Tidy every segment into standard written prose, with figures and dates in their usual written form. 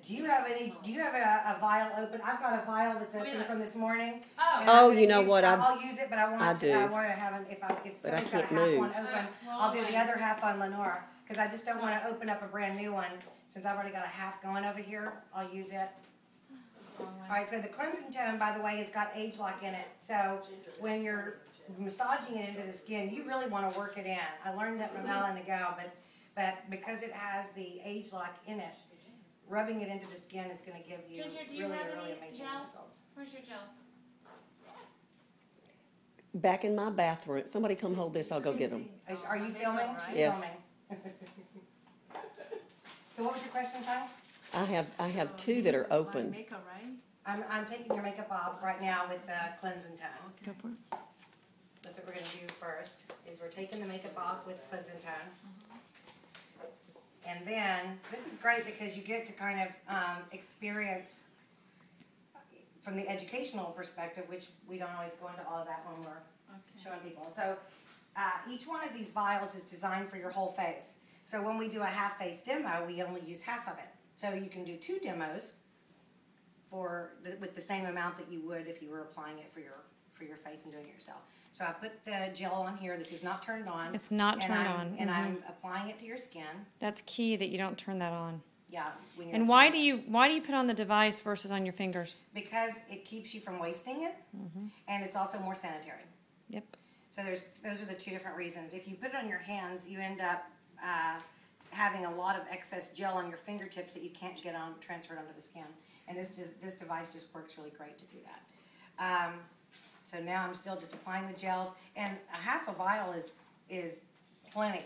Do you have a vial open? I've got a vial that's open from this morning. Oh, you know what? I'll use it, but I want to have an, if somebody's got a half one open, I'll do the other half on Lenora. Because I just don't want to open up a brand new one. Since I've already got a half going over here, I'll use it. Alright, so the cleansing tone, by the way, has got age lock in it. So when you're massaging it into the skin, you really want to work it in. I learned that from Helen ago, but because it has the age lock in it, rubbing it into the skin is going to give you really amazing results. Where's your gels? Back in my bathroom. Somebody come hold this. I'll go get them. Are you filming? She's yes. filming. So what was your question, son? I have two that are open. Makeup, right? I'm taking your makeup off right now with the cleansing tone. Go for it. That's what we're going to do first, is we're taking the makeup off with cleansing tone. And then, this is great because you get to kind of experience from the educational perspective, which we don't always go into all of that when we're showing people. So each one of these vials is designed for your whole face. So when we do a half face demo, we only use half of it. So you can do 2 demos with the same amount that you would if you were applying it for your face and doing it yourself. So I put the gel on here. This is not turned on. It's not turned on. And I'm applying it to your skin. That's key that you don't turn that on. Yeah. And why do you put on the device versus on your fingers? Because it keeps you from wasting it, and it's also more sanitary. Yep. So those are the 2 different reasons. If you put it on your hands, you end up having a lot of excess gel on your fingertips that you can't get transferred onto the skin. And this device just works really great to do that. So now I'm still just applying the gels, and a half a vial is plenty.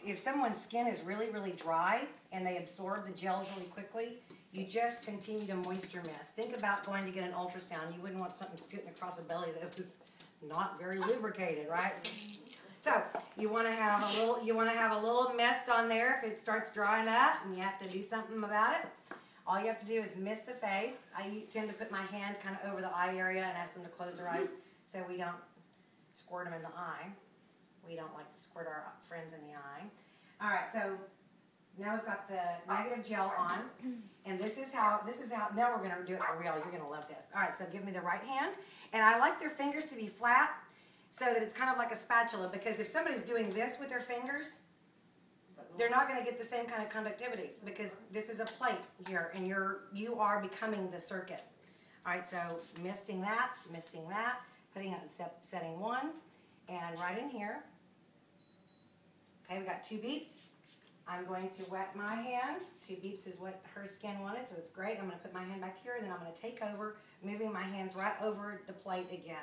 If someone's skin is really dry and they absorb the gels really quickly, you just continue to moisture mist. Think about going to get an ultrasound. You wouldn't want something scooting across a belly that was not very lubricated, right? So you want to have a little mist on there if it starts drying up and you have to do something about it. All you have to do is mist the face. I tend to put my hand kind of over the eye area and ask them to close their eyes so we don't squirt them in the eye. We don't like to squirt our friends in the eye. All right, so now we've got the negative gel on, and this is how, now we're going to do it for real. You're going to love this. All right, so give me the right hand, and I like their fingers to be flat so that it's kind of like a spatula, because if somebody's doing this with their fingers, they're not going to get the same kind of conductivity, because this is a plate here, and you are becoming the circuit. All right, so misting that, putting it in setting 1, and right in here. Okay, we got 2 beeps. I'm going to wet my hands. 2 beeps is what her skin wanted, so it's great. I'm going to put my hand back here, and then I'm going to take over, moving my hands right over the plate again.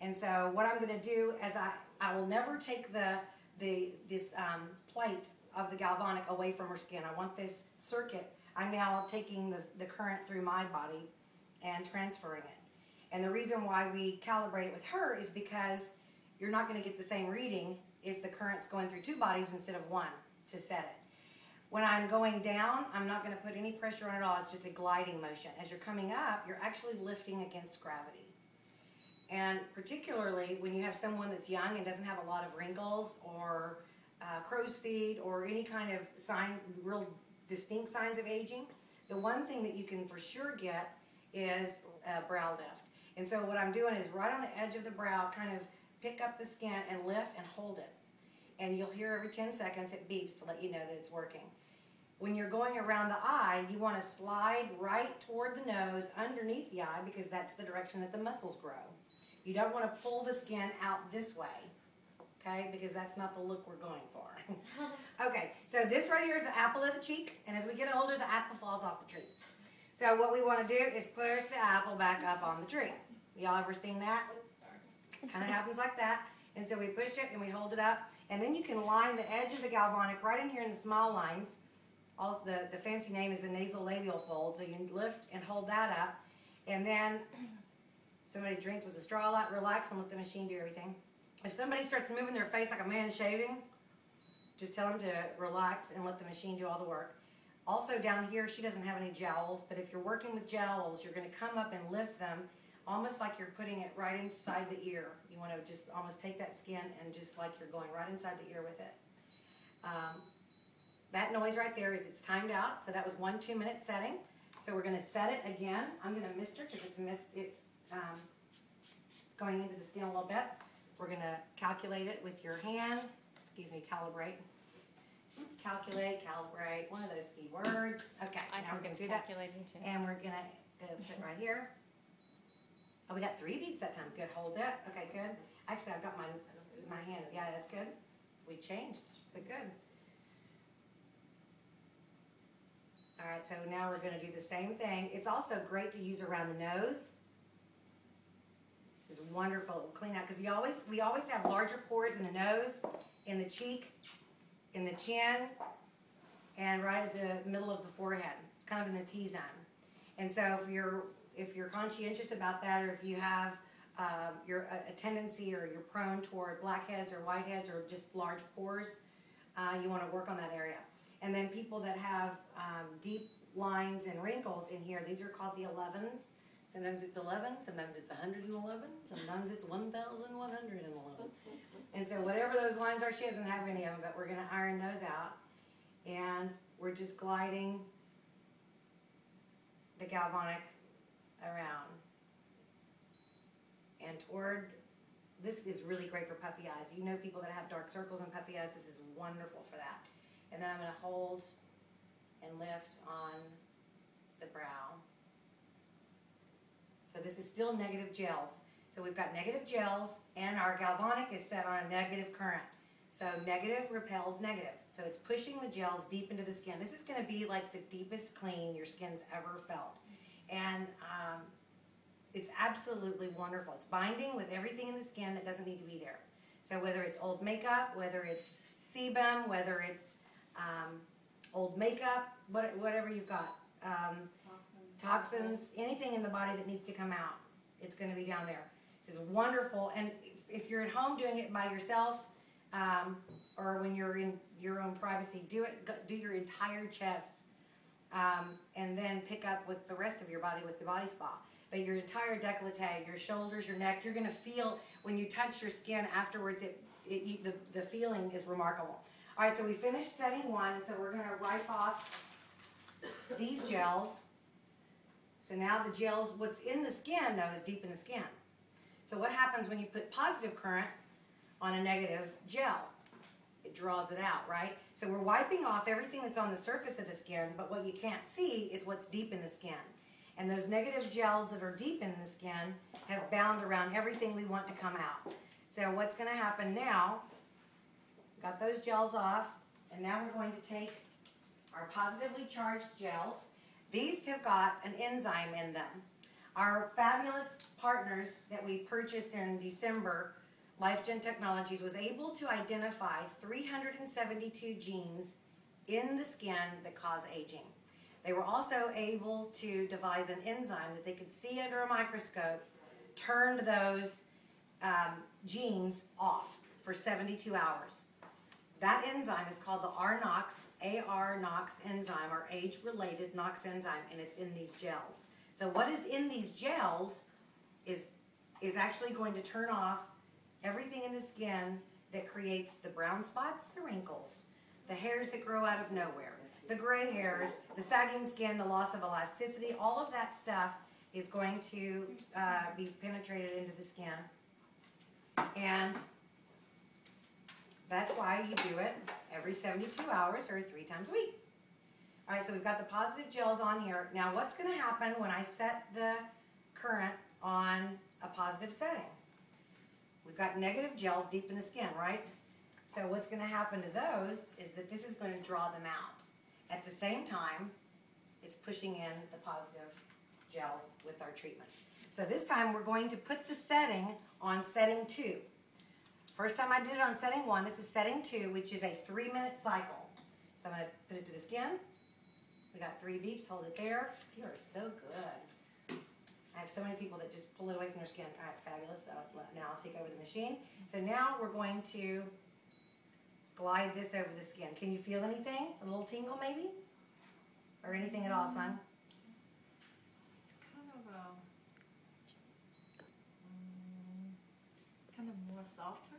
And so what I'm going to do is I will never take this plate of the Galvanic away from her skin. I want this circuit. I'm now taking the current through my body and transferring it. And the reason why we calibrate it with her is because you're not going to get the same reading if the current's going through 2 bodies instead of 1 to set it. When I'm going down, I'm not going to put any pressure on it at all. It's just a gliding motion. As you're coming up, you're actually lifting against gravity. And particularly when you have someone that's young and doesn't have a lot of wrinkles or crow's feet or any kind of signs, real distinct signs of aging, the one thing that you can for sure get is a brow lift. And so what I'm doing is right on the edge of the brow, kind of pick up the skin and lift and hold it. And you'll hear every 10 seconds it beeps to let you know that it's working. When you're going around the eye, you want to slide right toward the nose, underneath the eye, because that's the direction that the muscles grow. You don't want to pull the skin out this way, okay, because that's not the look we're going for. Okay, so this right here is the apple of the cheek, and as we get older, the apple falls off the tree. So what we want to do is push the apple back up on the tree. Y'all ever seen that? Kind of happens like that. And so we push it and we hold it up, and then you can line the edge of the Galvanic right in here in the small lines. Also, the fancy name is the nasolabial fold, so you can lift and hold that up, and then somebody drinks with a straw a lot, relax and let the machine do everything. If somebody starts moving their face like a man shaving, just tell them to relax and let the machine do all the work. Also down here, she doesn't have any jowls, but if you're working with jowls, you're going to come up and lift them almost like you're putting it right inside the ear. You want to just almost take that skin and just like you're going right inside the ear with it. That that noise right there is it's timed out. So that was 1 2-minute setting. So we're gonna set it again. I'm gonna mist it because it's going into the skin a little bit. We're gonna calculate it with your hand. Excuse me, calibrate. Calculate, calibrate, one of those C words. Okay, now we're gonna do that. Calculating too. And we're gonna put right here. Oh, we got 3 beeps that time. Good, hold it. Okay, good. Actually, I've got my hands. Yeah, that's good. We changed, so good. All right, so now we're gonna do the same thing. It's also great to use around the nose. It's wonderful. It will clean out, because we always have larger pores in the nose, in the cheek, in the chin, and right at the middle of the forehead. It's kind of in the T-zone. And so if you're conscientious about that, or if you have a tendency, or you're prone toward blackheads or whiteheads or just large pores, you want to work on that area. And then people that have deep lines and wrinkles in here, these are called the 11s. Sometimes it's 11, sometimes it's 111, sometimes it's 1,111. And so whatever those lines are, she doesn't have any of them, but we're going to iron those out. And we're just gliding the Galvanic around. And toward, this is really great for puffy eyes. You know, people that have dark circles and puffy eyes, this is wonderful for that. And then I'm going to hold and lift on the brow. So this is still negative gels. So we've got negative gels, and our Galvanic is set on a negative current. So negative repels negative. So it's pushing the gels deep into the skin. This is going to be like the deepest clean your skin's ever felt. And it's absolutely wonderful. It's binding with everything in the skin that doesn't need to be there. So whether it's old makeup, whether it's sebum, whether it's old makeup, whatever you've got. Toxins, anything in the body that needs to come out, it's going to be down there. This is wonderful. And if you're at home doing it by yourself, or when you're in your own privacy, do your entire chest, and then pick up with the rest of your body with the body spa. But your entire décolleté, your shoulders, your neck, you're going to feel, when you touch your skin afterwards, the feeling is remarkable. All right, so we finished setting 1, and so we're going to wipe off these gels. So now the gels, what's in the skin, though, is deep in the skin. So what happens when you put positive current on a negative gel? It draws it out, right? So we're wiping off everything that's on the surface of the skin, but what you can't see is what's deep in the skin. And those negative gels that are deep in the skin have bound around everything we want to come out. So what's going to happen now, got those gels off, and now we're going to take our positively charged gels. These have got an enzyme in them. Our fabulous partners that we purchased in December, LifeGen Technologies, was able to identify 372 genes in the skin that cause aging. They were also able to devise an enzyme that they could see under a microscope, turned those genes off for 72 hours. That enzyme is called the RNOX, AR-NOX enzyme, or age-related NOX enzyme, and it's in these gels. So what is in these gels is actually going to turn off everything in the skin that creates the brown spots, the wrinkles, the hairs that grow out of nowhere, the gray hairs, the sagging skin, the loss of elasticity. All of that stuff is going to be penetrated into the skin. And that's why you do it every 72 hours or 3 times a week. All right, so we've got the positive gels on here. Now what's going to happen when I set the current on a positive setting? We've got negative gels deep in the skin, right? So what's going to happen to those is that this is going to draw them out. At the same time, it's pushing in the positive gels with our treatment. So this time we're going to put the setting on setting 2. First time I did it on setting 1, this is setting 2, which is a 3-minute cycle. So I'm going to put it to the skin. We got 3 beeps, hold it there. You are so good. I have so many people that just pull it away from their skin. All right, fabulous. Now I'll take over the machine. So now we're going to glide this over the skin. Can you feel anything? A little tingle maybe? Or anything at all, son? It's kind of more softer.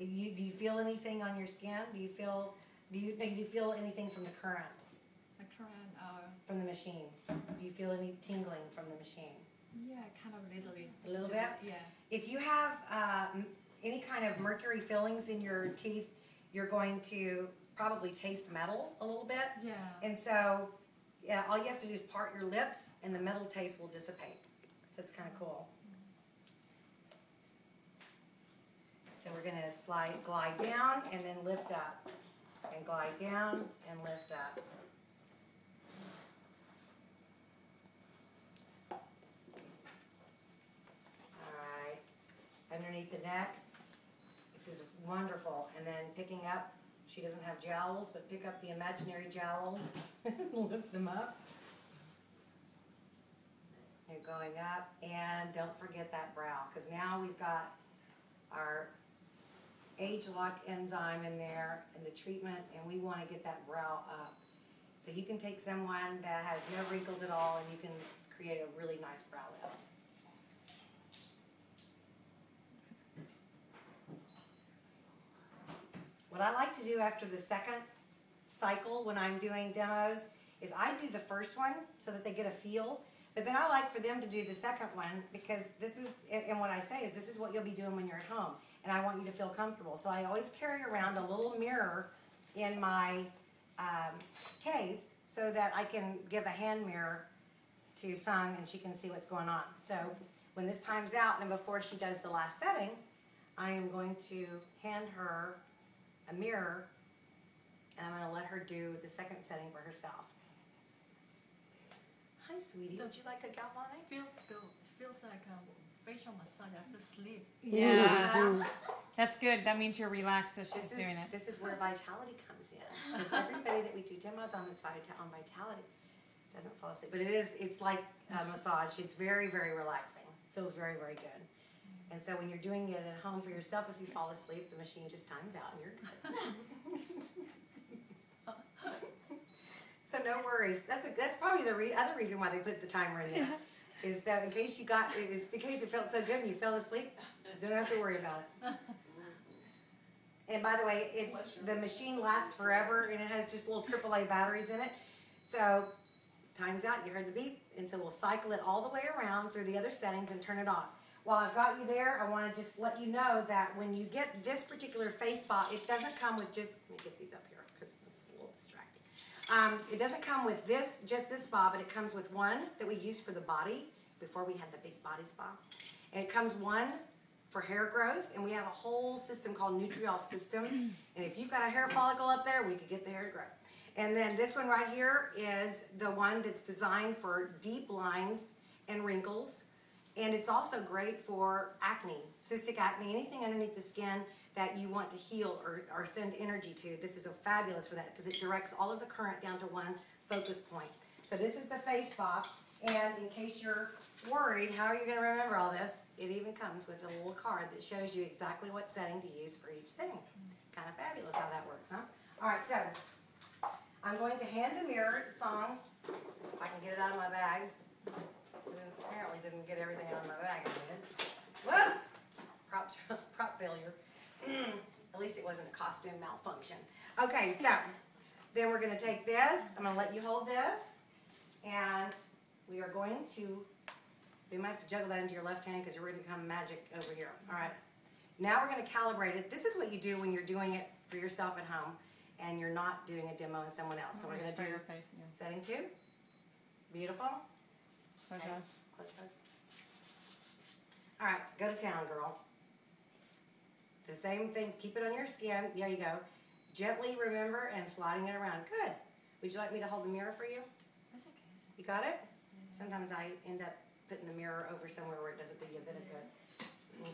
Do you feel anything on your skin? Do you feel anything from the current? The current, From the machine? Do you feel any tingling from the machine? yeah, kind of a little bit. A little bit? Yeah. If you have any kind of mercury fillings in your teeth, you're going to probably taste metal a little bit. Yeah. And so, yeah, all you have to do is part your lips and the metal taste will dissipate. So it's kind of cool. So we're going to glide down and then lift up. And glide down and lift up. Alright. Underneath the neck. This is wonderful. And then picking up, she doesn't have jowls, but pick up the imaginary jowls and lift them up. And going up. And don't forget that brow, because now we've got our age lock enzyme in there and the treatment, and we want to get that brow up. So you can take someone that has no wrinkles at all and you can create a really nice brow lift. What I like to do after the second cycle when I'm doing demos is I do the first one so that they get a feel, but then I like for them to do the second one because this is, and what I say is this is what you'll be doing when you're at home, and I want you to feel comfortable. So I always carry around a little mirror in my case so that I can give a hand mirror to Sung and she can see what's going on. So when this time's out and before she does the last setting, I am going to hand her a mirror and I'm going to let her do the second setting for herself. Hi, sweetie. Would you like a Galvanic? Feels good. Feels like a facial massage after sleep. Yeah. That's good. That means you're relaxed as she's doing it. This is where vitality comes in. Because everybody that we do demos on that's on vitality doesn't fall asleep. But it's like a massage. It's very, very relaxing. Feels very, very good. And so when you're doing it at home for yourself, if you fall asleep, the machine just times out and you're good. So no worries. That's probably the other reason why they put the timer in there. Is that in case it felt so good and you fell asleep, you don't have to worry about it. And by the way, the machine lasts forever and it has just little AAA batteries in it. So time's out, you heard the beep, and so we'll cycle it all the way around through the other settings and turn it off. While I've got you there, I want to just let you know that when you get this particular face spa, it doesn't come with just, let me get these up here because it's a little distracting. It doesn't come with just this spa, but it comes with one that we used for the body before we had the big body spa. And it comes one for hair growth, and we have a whole system called Nutriol system. And if you've got a hair follicle up there, we could get the hair to grow. And then this one right here is the one that's designed for deep lines and wrinkles. And it's also great for acne, cystic acne, anything underneath the skin that you want to heal or send energy to. This is fabulous for that because it directs all of the current down to one focus point. So this is the face spa. And in case you're worried, how are you going to remember all this? It even comes with a little card that shows you exactly what setting to use for each thing. Kind of fabulous how that works, huh? All right, so I'm going to hand the mirror to Song. If I can get it out of my bag. Apparently didn't get everything out of my bag. Whoops! Prop failure. At least it wasn't a costume malfunction. Okay, so then we're going to take this. I'm going to let you hold this. And we are going to, we might have to juggle that into your left hand because you're ready to become magic over here. All right. Now we're going to calibrate it. This is what you do when you're doing it for yourself at home and you're not doing a demo in someone else. So we're going to do setting 2. Beautiful. Close your eyes. Close your eyes. All right, go to town, girl. The same things. Keep it on your skin. There you go. Gently, remember, and sliding it around. Good. Would you like me to hold the mirror for you? That's okay. You got it? Sometimes I end up putting the mirror over somewhere where it doesn't do you a bit of good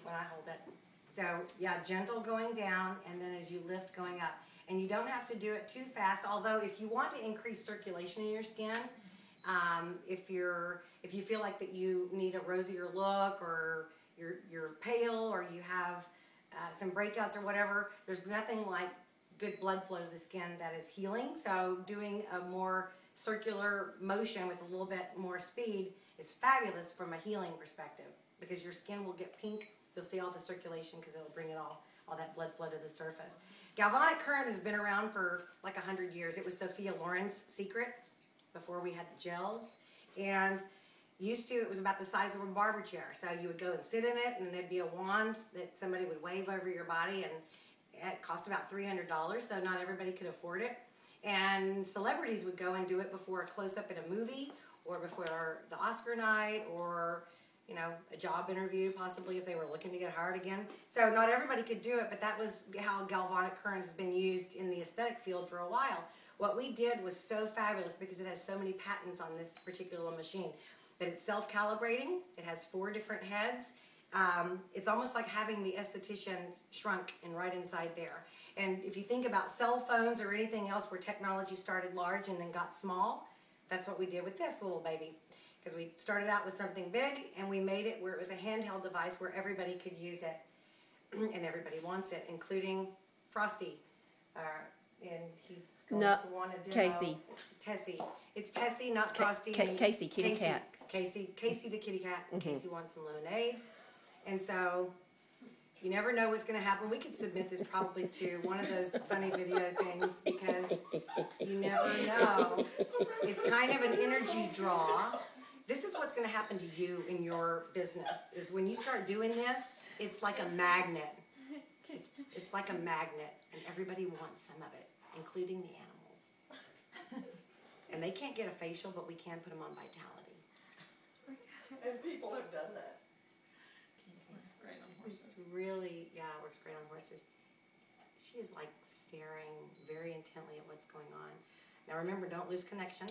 when I hold it. So, yeah, gentle going down, and then as you lift, going up. And you don't have to do it too fast, although if you want to increase circulation in your skin, if you feel like that you need a rosier look or you're pale or you have some breakouts or whatever, there's nothing like good blood flow to the skin that is healing. So doing a more circular motion with a little bit more speed is fabulous from a healing perspective because your skin will get pink. You'll see all the circulation because it'll bring it all all that blood flow to the surface. Galvanic current has been around for like 100 years. It was Sophia Loren's secret before we had the gels. And it was about the size of a barber chair. So you would go and sit in it, and there'd be a wand that somebody would wave over your body, and it cost about $300, so not everybody could afford it. And celebrities would go and do it before a close-up in a movie, or before the Oscar night, or a job interview, possibly if they were looking to get hired again. So not everybody could do it, but that was how galvanic current has been used in the aesthetic field for a while. What we did was so fabulous because it has so many patents on this particular machine. But it's self-calibrating. It has 4 different heads. It's almost like having the esthetician shrunk and right inside there. And if you think about cell phones or anything else where technology started large and then got small, that's what we did with this little baby. Because we started out with something big, and we made it where it was a handheld device where everybody could use it, and everybody wants it, including Frosty. And he's going to want to demo Tessie. It's Tessie, not Frosty. Casey, kitty cat. Casey the kitty cat. Casey wants some lemonade. And so you never know what's going to happen. We could submit this probably to one of those funny video things because you never know. It's kind of an energy draw. This is what's going to happen to you in your business, is when you start doing this, it's like a magnet. It's like a magnet, and everybody wants some of it, including the animals. And they can't get a facial, but we can put them on Vitality. And people have done that. Looks great on It's horses. really, works great on horses. She is like staring very intently at what's going on. Now remember, don't lose connection.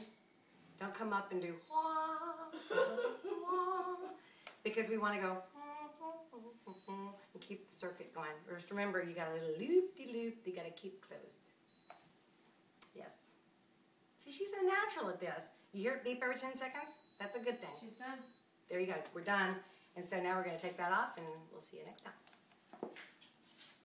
Don't come up and do wah, wah, because we want to go and keep the circuit going. Just remember, you got a little loop-de-loop you got to keep closed. Yes. See, she's a natural at this. You hear it beep every 10 seconds? That's a good thing. She's done. There you go. We're done. And so now we're going to take that off, and we'll see you next time.